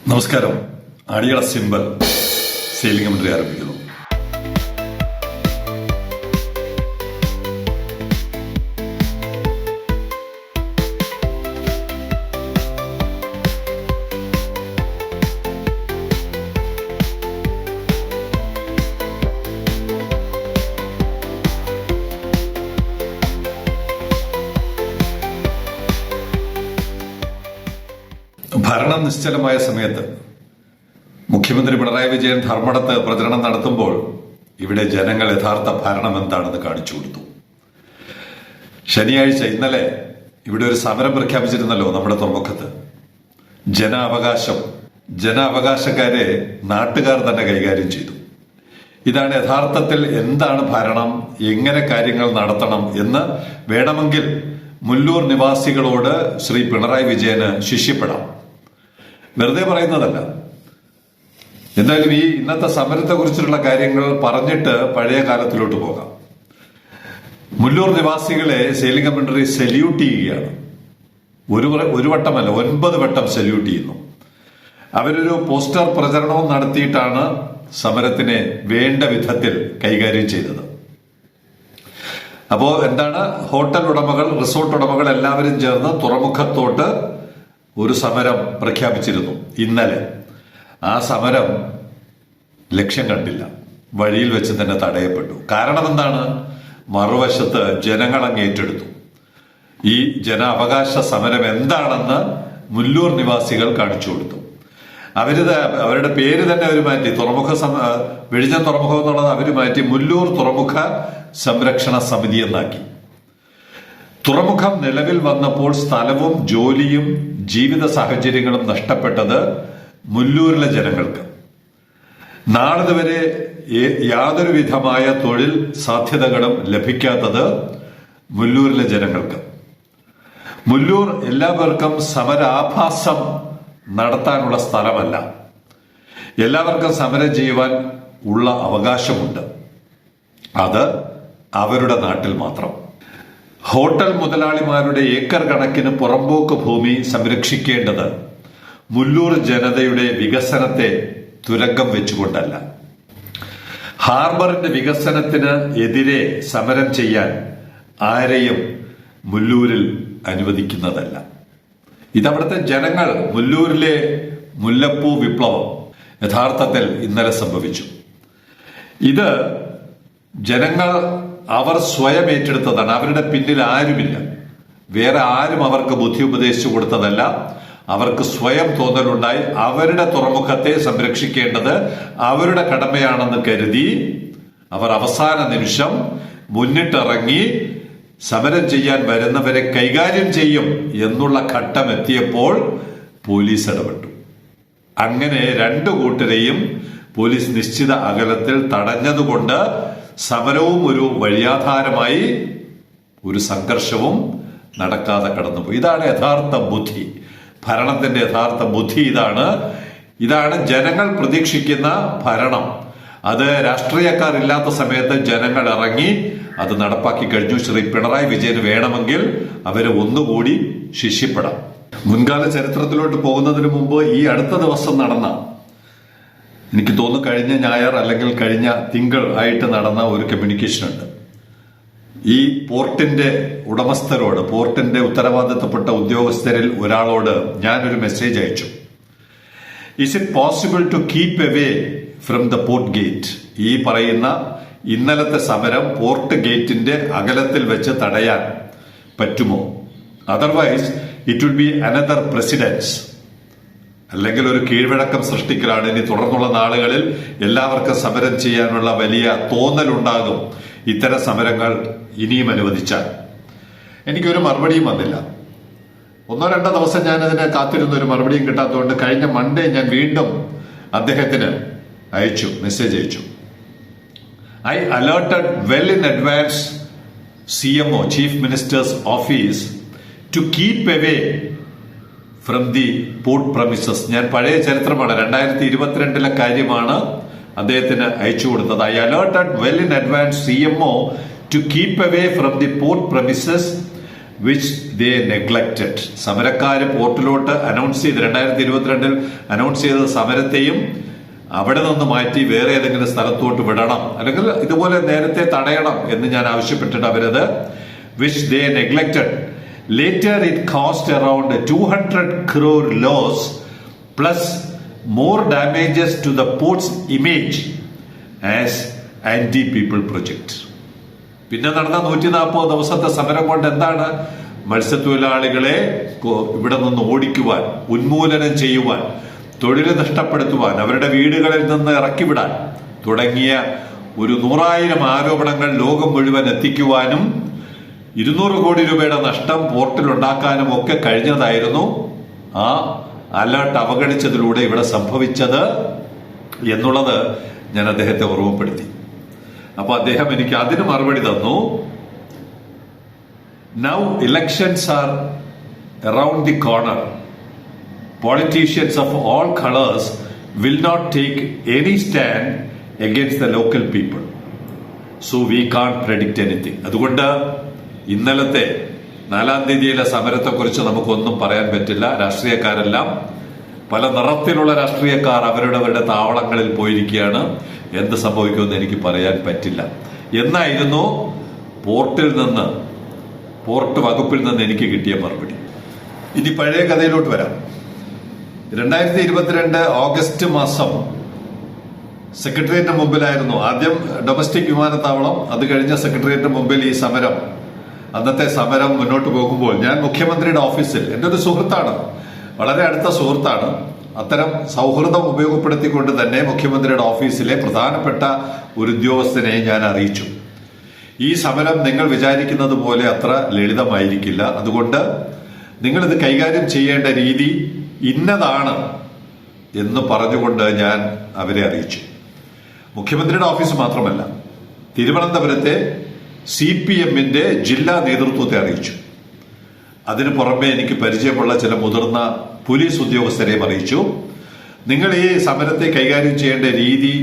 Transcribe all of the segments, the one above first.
നമസ്കാരം. അടിയള symbol sailing commentary ആരംഭിക്കുന്നു. ഭരണം നിശ്ചലമായ സമയത്ത് മുഖ്യമന്ത്രി പിണറായി വിജയൻ ധർമ്മടത്ത് പ്രചരണം നടത്തുമ്പോൾ ഇവിടെ ജനങ്ങൾ യഥാർത്ഥ ഭരണം എന്താണെന്ന് കാണിച്ചു കൊടുത്തു. ശനിയാഴ്ച ഇന്നലെ ഇവിടെ ഒരു സമരം പ്രഖ്യാപിച്ചിരുന്നല്ലോ നമ്മുടെ തുറമുഖത്ത്. ജനാവകാശക്കാരെ നാട്ടുകാർ തന്നെ കൈകാര്യം ചെയ്തു. ഇതാണ് യഥാർത്ഥത്തിൽ എന്താണ് ഭരണം, എങ്ങനെ കാര്യങ്ങൾ നടത്തണം എന്ന് വേണമെങ്കിൽ മുല്ലൂർ നിവാസികളോട് ശ്രീ പിണറായി വിജയന് ശിഷ്യപ്പെടാം. വെറുതെ പറയുന്നതല്ല. എന്തായാലും ഈ ഇന്നത്തെ സമരത്തെ കുറിച്ചുള്ള കാര്യങ്ങൾ പറഞ്ഞിട്ട് പഴയ കാലത്തിലോട്ട് പോകാം. മുല്ലൂർ നിവാസികളെ സെയിലിംഗ് കമന്ററി സല്യൂട്ട് ചെയ്യുകയാണ്. ഒരു വട്ടമല്ല, 9 വട്ടം സല്യൂട്ട് ചെയ്യുന്നു. അവരൊരു പോസ്റ്റർ പ്രചരണവും നടത്തിയിട്ടാണ് സമരത്തിനെ വേണ്ട വിധത്തിൽ കൈകാര്യം ചെയ്തത്. അപ്പോ എന്താണ്, ഹോട്ടൽ ഉടമകൾ, റിസോർട്ട് ഉടമകൾ എല്ലാവരും ചേർന്ന് തുറമുഖത്തോട്ട് ഒരു സമരം പ്രഖ്യാപിച്ചിരുന്നു ഇന്നലെ. ആ സമരം ലക്ഷ്യം കണ്ടില്ല, വഴിയിൽ വെച്ച് തന്നെ തടയപ്പെട്ടു. കാരണം എന്താണ്? മറുവശത്ത് ജനങ്ങൾ അങ്ങ് ഏറ്റെടുത്തു. ഈ ജനാവകാശ സമരം എന്താണെന്ന് മുല്ലൂർ നിവാസികൾ കാണിച്ചു കൊടുത്തു. അവരുടെ പേര് തന്നെ അവർ മാറ്റി. വെടിഞ്ഞം തുറമുഖം എന്നുള്ളത് അവർ മാറ്റി മുല്ലൂർ തുറമുഖ സംരക്ഷണ സമിതി എന്നാക്കി. തുറമുഖം നിലവിൽ വന്നപ്പോൾ സ്ഥലവും ജോലിയും ജീവിത സാഹചര്യങ്ങളും നഷ്ടപ്പെട്ടത് മുല്ലൂരിലെ ജനങ്ങൾക്ക്. നാളിതുവരെ യാതൊരു വിധമായ തൊഴിൽ സാധ്യതകളും ലഭിക്കാത്തത് മുല്ലൂരിലെ ജനങ്ങൾക്ക്. മുല്ലൂർ എല്ലാവർക്കും സമരാഭാസം നടത്താനുള്ള സ്ഥലമല്ല. എല്ലാവർക്കും സമരം ചെയ്യുവാൻ ഉള്ള അവകാശമുണ്ട്. അത് അവരുടെ നാട്ടിൽ മാത്രം. ഹോട്ടൽ മുതലാളിമാരുടെ ഏക്കർ കണക്കിന് പുറമ്പോക്ക് ഭൂമി സംരക്ഷിക്കേണ്ടത് മുല്ലൂർ ജനതയുടെ വികസനത്തെ തുരങ്കം വെച്ചുകൊണ്ടല്ല. ഹാർബറിന്റെ വികസനത്തിന് എതിരെ സമരം ചെയ്യാൻ ആരെയും മുല്ലൂരിൽ അനുവദിക്കുന്നതല്ല. ഇതവിടുത്തെ ജനങ്ങൾ, മുല്ലൂരിലെ മുല്ലപ്പൂ വിപ്ലവം യഥാർത്ഥത്തിൽ ഇന്നലെ സംഭവിച്ചു. ഇത് ജനങ്ങൾ അവർ സ്വയം ഏറ്റെടുത്തതാണ്. അവരുടെ പിന്നിൽ ആരുമില്ല. വേറെ ആരും അവർക്ക് ബുദ്ധി ഉപദേശിച്ചു കൊടുത്തതല്ല. അവർക്ക് സ്വയം തോന്നലുണ്ടായി. അവരുടെ തുറമുഖത്തെ സംരക്ഷിക്കേണ്ടത് അവരുടെ കടമയാണെന്ന് കരുതി അവർ അവസാന നിമിഷം മുന്നിട്ടിറങ്ങി സമരം ചെയ്യാൻ വരുന്നവരെ കൈകാര്യം ചെയ്യും എന്നുള്ള ഘട്ടം എത്തിയപ്പോൾ പോലീസ് ഇടപെട്ടു. അങ്ങനെ രണ്ടു കൂട്ടരെയും പോലീസ് നിശ്ചിത അകലത്തിൽ തടഞ്ഞതുകൊണ്ട് സമരവും ഒരു വഴിയാധാരമായി, ഒരു സംഘർഷവും നടക്കാതെ കടന്നുപോയി. ഇതാണ് യഥാർത്ഥ ബുദ്ധി. ഭരണത്തിന്റെ യഥാർത്ഥ ബുദ്ധി ഇതാണ് ജനങ്ങൾ പ്രതീക്ഷിക്കുന്ന ഭരണം. അത് രാഷ്ട്രീയക്കാർ ഇല്ലാത്ത സമയത്ത് ജനങ്ങൾ ഇറങ്ങി അത് നടപ്പാക്കി കഴിഞ്ഞു. ശ്രീ പിണറായി വിജയന് വേണമെങ്കിൽ അവരെ ഒന്നുകൂടി ശിഷ്യപ്പെടാം. മുൻകാല ചരിത്രത്തിലോട്ട് പോകുന്നതിന് മുമ്പ് ഈ അടുത്ത ദിവസം നടന്ന, എനിക്ക് തോന്നുന്നു കഴിഞ്ഞ ഞായർ അല്ലെങ്കിൽ കഴിഞ്ഞ തിങ്കൾ ആയിട്ട് നടന്ന ഒരു കമ്മ്യൂണിക്കേഷൻ ഉണ്ട്. ഈ പോർട്ടിന്റെ ഉടമസ്ഥരോട്, പോർട്ടിന്റെ ഉത്തരവാദിത്തപ്പെട്ട ഉദ്യോഗസ്ഥരിൽ ഒരാളോട് ഞാനൊരു മെസ്സേജ് അയച്ചു. Is it possible to keep away from the port gate? ഈ പറയുന്ന ഇന്നലത്തെ സമരം പോർട്ട് ഗേറ്റിന്റെ അകലത്തിൽ വെച്ച് തടയാൻ പറ്റുമോ? Otherwise it will be another precedence. അല്ലെങ്കിൽ ഒരു കീഴ്വഴക്കം സൃഷ്ടിക്കലാണ്. ഇനി തുടർന്നുള്ള നാളുകളിൽ എല്ലാവർക്കും സമരം ചെയ്യാനുള്ള വലിയ തോന്നലുണ്ടാകും ഇത്തരം സമരങ്ങൾ ഇനിയും അനുവദിച്ചാൽ. എനിക്കൊരു മറുപടിയും വന്നില്ല. 1-2 ദിവസം ഞാൻ അതിനെ കാത്തിരുന്ന ഒരു മറുപടിയും കിട്ടാത്തതുകൊണ്ട് കഴിഞ്ഞ മൺഡേ ഞാൻ വീണ്ടും അദ്ദേഹത്തിന് മെസ്സേജ് അയച്ചു. I alerted well in advance CMO, chief minister's office, to keep away from the port premises. ഞാൻ പഴയ ചരിത്രമാണ്, 2022 കാര്യമാണ് അദ്ദേഹത്തിന് അയച്ചു കൊടുത്തത്. I alerted well in advance CMO to keep away from the port premises which they neglected. സമരക്കാര് പോർട്ടിലോട്ട് announce ചെയ്ത് 2022 അനൗൺസ് ചെയ്ത സമരത്തെയും അവിടെ നിന്ന് മാറ്റി വേറെ ഏതെങ്കിലും സ്ഥലത്തോട്ട് വിടണം, അല്ലെങ്കിൽ ഇതുപോലെ നേരത്തെ തടയണം എന്ന് ഞാൻ ആവശ്യപ്പെട്ടിട്ട് അവരത് which they neglected. Later it cost around 200 crore loss plus more damages to the port's image as anti people project. പിന്നെ നടന്ന 140 ദിവസത്തെ സമരം കൊണ്ട് എന്താണ്? മത്സ്യത്തൊഴിലാളികളെ ഇവിടെ നിന്ന് ഓടിക്കുവാൻ, ഉന്മൂലനം ചെയ്യുവാൻ, തൊഴിൽ നഷ്ടപ്പെടുത്തുവാൻ, അവരുടെ വീടുകളിൽ നിന്ന് ഇറക്കിവിടാൻ തുടങ്ങിയ ഒരു 100,000 ആരോപണങ്ങൾ ലോകം മുഴുവൻ എത്തിക്കുവാനും 200 കോടി രൂപയുടെ നഷ്ടം പോർട്ടിൽ ഉണ്ടാക്കാനും ഒക്കെ കഴിഞ്ഞതായിരുന്നു ആ അലേർട്ട് അവഗണിച്ചതിലൂടെ ഇവിടെ സംഭവിച്ചത് എന്നുള്ളത് ഞാൻ അദ്ദേഹത്തെ ഓർമ്മപ്പെടുത്തി. അപ്പൊ അദ്ദേഹം എനിക്ക് അതിന് മറുപടി തന്നു. Now elections are around the corner. Politicians of all colors will not take any stand against the local people. So we can't predict anything. അതുകൊണ്ട് ഇന്നലത്തെ 4-ാം തീയതിയിലെ സമരത്തെക്കുറിച്ച് നമുക്കൊന്നും പറയാൻ പറ്റില്ല. രാഷ്ട്രീയക്കാരെല്ലാം, പല നിറത്തിലുള്ള രാഷ്ട്രീയക്കാർ അവരുടെ താവളങ്ങളിൽ പോയിരിക്കുകയാണ്. എന്ത് സംഭവിക്കുമെന്ന് എനിക്ക് പറയാൻ പറ്റില്ല എന്നായിരുന്നു പോർട്ട് വകുപ്പിൽ നിന്ന് എനിക്ക് കിട്ടിയ മറുപടി. ഇനി പഴയ കഥയിലോട്ട് വരാം. 2022 ഓഗസ്റ്റ് മാസം സെക്രട്ടേറിയറ്റിന് മുമ്പിലായിരുന്നു ആദ്യം ഡൊമസ്റ്റിക് വിമാനത്താവളം, അത് കഴിഞ്ഞ സെക്രട്ടേറിയറ്റിന് മുമ്പിൽ ഈ സമരം. അന്നത്തെ സമരം മുന്നോട്ട് പോകുമ്പോൾ ഞാൻ മുഖ്യമന്ത്രിയുടെ ഓഫീസിൽ, എൻ്റെ ഒരു സുഹൃത്താണ്, വളരെ അടുത്ത സുഹൃത്താണ്, അത്തരം സൗഹൃദം ഉപയോഗപ്പെടുത്തിക്കൊണ്ട് തന്നെ മുഖ്യമന്ത്രിയുടെ ഓഫീസിലെ പ്രധാനപ്പെട്ട ഒരു ഉദ്യോഗസ്ഥനെ ഞാൻ അറിയിച്ചു. ഈ സമരം നിങ്ങൾ വിചാരിക്കുന്നത് പോലെ അത്ര ലളിതമായിരിക്കില്ല, അതുകൊണ്ട് നിങ്ങളിത് കൈകാര്യം ചെയ്യേണ്ട രീതി ഇന്നതാണ് എന്ന് പറഞ്ഞുകൊണ്ട് ഞാൻ അവരെ അറിയിച്ചു. മുഖ്യമന്ത്രിയുടെ ഓഫീസ് മാത്രമല്ല, തിരുവനന്തപുരത്തെ CPMന്റെ ജില്ലാ നേതൃത്വത്തെ അറിയിച്ചു. അതിനു പുറമെ എനിക്ക് പരിചയമുള്ള ചില മുതിർന്ന പോലീസ് ഉദ്യോഗസ്ഥരെയും അറിയിച്ചു. നിങ്ങൾ ഈ സമരത്തെ കൈകാര്യം ചെയ്യേണ്ട രീതി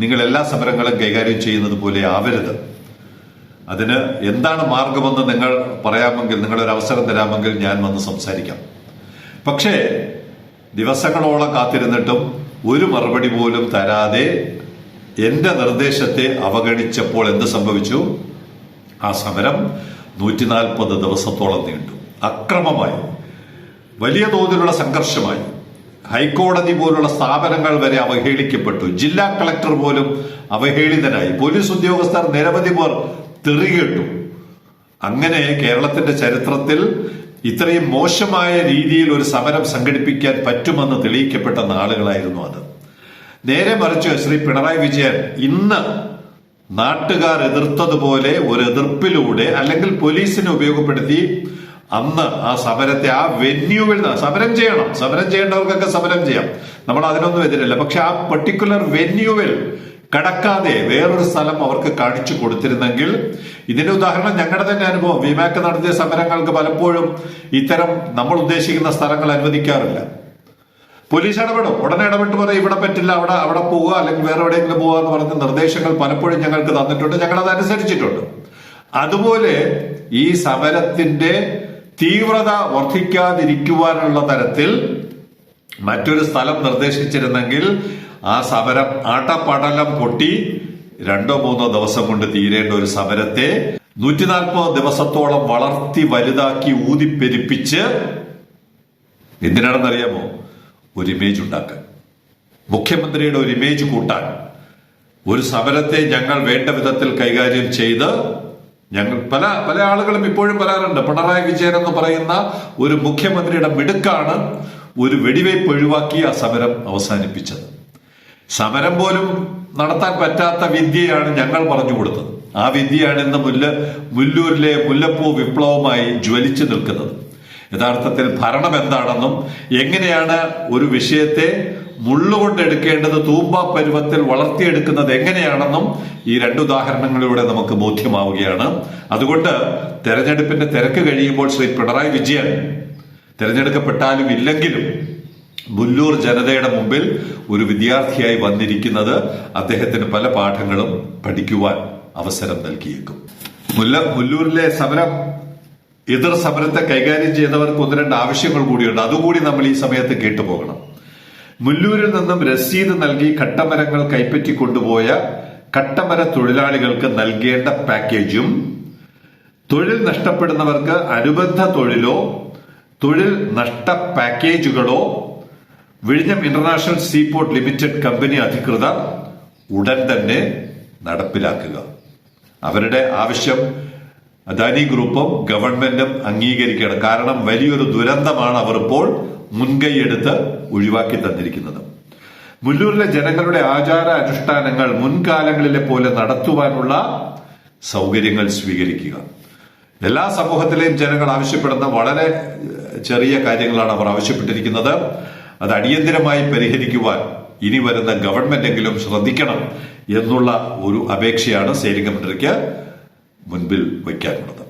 നിങ്ങൾ എല്ലാ സമരങ്ങളും കൈകാര്യം ചെയ്യുന്നത് പോലെ ആവരുത്. അതിന് എന്താണ് മാർഗമെന്ന് നിങ്ങൾ പറയാമെങ്കിൽ, നിങ്ങളൊരു അവസരം തരാമെങ്കിൽ ഞാൻ വന്ന് സംസാരിക്കാം. പക്ഷേ ദിവസങ്ങളോളം കാത്തിരുന്നിട്ടും ഒരു മറുപടി പോലും തരാതെ എന്റെ നിർദ്ദേശത്തെ അവഗണിച്ചപ്പോൾ എന്ത് സംഭവിച്ചു? ആ സമരം 140 ദിവസത്തോളം നീണ്ടു. അക്രമമായി, വലിയ തോതിലുള്ള സംഘർഷമായി. ഹൈക്കോടതി പോലുള്ള സ്ഥാപനങ്ങൾ വരെ അവഹേളിക്കപ്പെട്ടു. ജില്ലാ കളക്ടർ പോലും അവഹേളിതനായി. പോലീസ് ഉദ്യോഗസ്ഥർ നിരവധി പേർ തെറികേട്ടു. അങ്ങനെ കേരളത്തിന്റെ ചരിത്രത്തിൽ ഇത്രയും മോശമായ രീതിയിൽ ഒരു സമരം സംഘടിപ്പിക്കാൻ പറ്റുമെന്ന് തെളിയിക്കപ്പെട്ട നാളുകളായിരുന്നു അത്. നേരെ മറിച്ച് ശ്രീ പിണറായി വിജയൻ ഇന്ന് നാട്ടുകാർ എതിർത്തതുപോലെ ഒരു എതിർപ്പിലൂടെ, അല്ലെങ്കിൽ പോലീസിനെ ഉപയോഗപ്പെടുത്തി അന്ന് ആ സമരത്തെ ആ വെന്യൂവിൽ സമരം ചെയ്യണം, സമരം ചെയ്യേണ്ടവർക്കൊക്കെ സമരം ചെയ്യാം, നമ്മൾ അതിനൊന്നും എതിരല്ല. പക്ഷെ ആ പെർട്ടിക്കുലർ വെന്യൂവിൽ കടക്കാതെ വേറൊരു സ്ഥലം അവർക്ക് കാണിച്ചു കൊടുത്തിരുന്നെങ്കിൽ, ഇതിന്റെ ഉദാഹരണം ഞങ്ങളുടെ തന്നെ അനുഭവം. വിമാക്ക് നടത്തിയ സമരങ്ങൾക്ക് പലപ്പോഴും ഇത്തരം നമ്മൾ ഉദ്ദേശിക്കുന്ന സ്ഥലങ്ങൾ അനുവദിക്കാറില്ല. പോലീസ് ഇടപെടും, ഉടനെ ഇടപെട്ട് പറയും ഇവിടെ പറ്റില്ല, അവിടെ പോവുക, അല്ലെങ്കിൽ വേറെ എവിടെയെങ്കിലും പോവുക എന്ന് പറഞ്ഞ നിർദ്ദേശങ്ങൾ പലപ്പോഴും ഞങ്ങൾക്ക് തന്നിട്ടുണ്ട്, ഞങ്ങൾ അത് അനുസരിച്ചിട്ടുണ്ട്. അതുപോലെ ഈ സമരത്തിന്റെ തീവ്രത വർദ്ധിക്കാതിരിക്കുവാനുള്ള തരത്തിൽ മറ്റൊരു സ്ഥലം നിർദ്ദേശിച്ചിരുന്നെങ്കിൽ ആ സമരം അടപടലം പൊട്ടി 2-3 ദിവസം കൊണ്ട് തീരേണ്ട ഒരു സമരത്തെ 140 ദിവസത്തോളം വളർത്തി വലുതാക്കി ഊതിപ്പെരിപ്പിച്ച് എന്തിനാണെന്നറിയാമോ? ഒരു ഇമേജ് ഉണ്ടാക്കാൻ, മുഖ്യമന്ത്രിയുടെ ഒരു ഇമേജ് കൂട്ടാൻ. ഒരു സമരത്തെ ഞങ്ങൾ വേണ്ട വിധത്തിൽ കൈകാര്യം ചെയ്ത് ഞങ്ങൾ പല ആളുകളും ഇപ്പോഴും പറയാറുണ്ട്, പിണറായി വിജയൻ എന്ന് പറയുന്ന ഒരു മുഖ്യമന്ത്രിയുടെ മിടുക്കാണ് ഒരു വെടിവയ്പ് ഒഴിവാക്കി ആ സമരം അവസാനിപ്പിച്ചത്. സമരം പോലും നടത്താൻ പറ്റാത്ത വിദ്യയാണ് ഞങ്ങൾ പറഞ്ഞു കൊടുത്തത്. ആ വിദ്യയാണ് ഇന്ന് മുല്ലൂരിലെ മുല്ലപ്പൂ വിപ്ലവമായി ജ്വലിച്ചു നിൽക്കുന്നത്. യഥാർത്ഥത്തിൽ ഭരണം എന്താണെന്നും എങ്ങനെയാണ് ഒരു വിഷയത്തെ മുള്ളുകൊണ്ട് എടുക്കേണ്ടത് തൂമ്പ പരുവത്തിൽ വളർത്തിയെടുക്കുന്നത് എങ്ങനെയാണെന്നും ഈ 2 ഉദാഹരണങ്ങളിലൂടെ നമുക്ക് ബോധ്യമാവുകയാണ്. അതുകൊണ്ട് തെരഞ്ഞെടുപ്പിന്റെ തിരക്ക് കഴിയുമ്പോൾ ശ്രീ പിണറായി വിജയൻ തെരഞ്ഞെടുക്കപ്പെട്ടാലും ഇല്ലെങ്കിലും മുല്ലൂർ ജനതയുടെ മുമ്പിൽ ഒരു വിദ്യാർത്ഥിയായി വന്നിരിക്കുന്നത് അദ്ദേഹത്തിന് പല പാഠങ്ങളും പഠിക്കുവാൻ അവസരം നൽകിയേക്കും. മുല്ലൂരിലെ സമരം എതിർ സമരത്തെ കൈകാര്യം ചെയ്തവർക്ക് ഒന്ന് രണ്ട് ആവശ്യങ്ങൾ കൂടിയുണ്ട്. അതുകൂടി നമ്മൾ ഈ സമയത്ത് കേട്ടുപോകണം. മുല്ലൂരിൽ നിന്നും രസീത് നൽകി കട്ടമരങ്ങൾ കൈപ്പറ്റി കൊണ്ടുപോയ കട്ടമര തൊഴിലാളികൾക്ക് നൽകേണ്ട പാക്കേജും തൊഴിൽ നഷ്ടപ്പെടുന്നവർക്ക് അനുബന്ധ തൊഴിലോ തൊഴിൽ നഷ്ട പാക്കേജുകളോ വിഴിഞ്ഞം ഇന്റർനാഷണൽ സീപോർട്ട് ലിമിറ്റഡ് കമ്പനി അധികൃതർ ഉടൻ തന്നെ നടപ്പിലാക്കുക. അവരുടെ ആവശ്യം അദാനി ഗ്രൂപ്പും ഗവൺമെന്റും അംഗീകരിക്കണം. കാരണം വലിയൊരു ദുരന്തമാണ് അവർ ഇപ്പോൾ മുൻകൈയെടുത്ത് ഒഴിവാക്കി തന്നിരിക്കുന്നത്. മുല്ലൂരിലെ ജനങ്ങളുടെ ആചാര അനുഷ്ഠാനങ്ങൾ മുൻകാലങ്ങളിലെ പോലെ നടത്തുവാനുള്ള സൗകര്യങ്ങൾ സ്വീകരിക്കുക. എല്ലാ സമൂഹത്തിലെയും ജനങ്ങൾ ആവശ്യപ്പെടുന്ന വളരെ ചെറിയ കാര്യങ്ങളാണ് അവർ ആവശ്യപ്പെട്ടിരിക്കുന്നത്. അത് അടിയന്തരമായി പരിഹരിക്കുവാൻ ഇനി വരുന്ന ഗവൺമെന്റെങ്കിലും ശ്രദ്ധിക്കണം എന്നുള്ള ഒരു അപേക്ഷയാണ് സേലിംഗം മന്ത്രിക്ക് മുൻപിൽ വയ്ക്കാനുള്ളത്.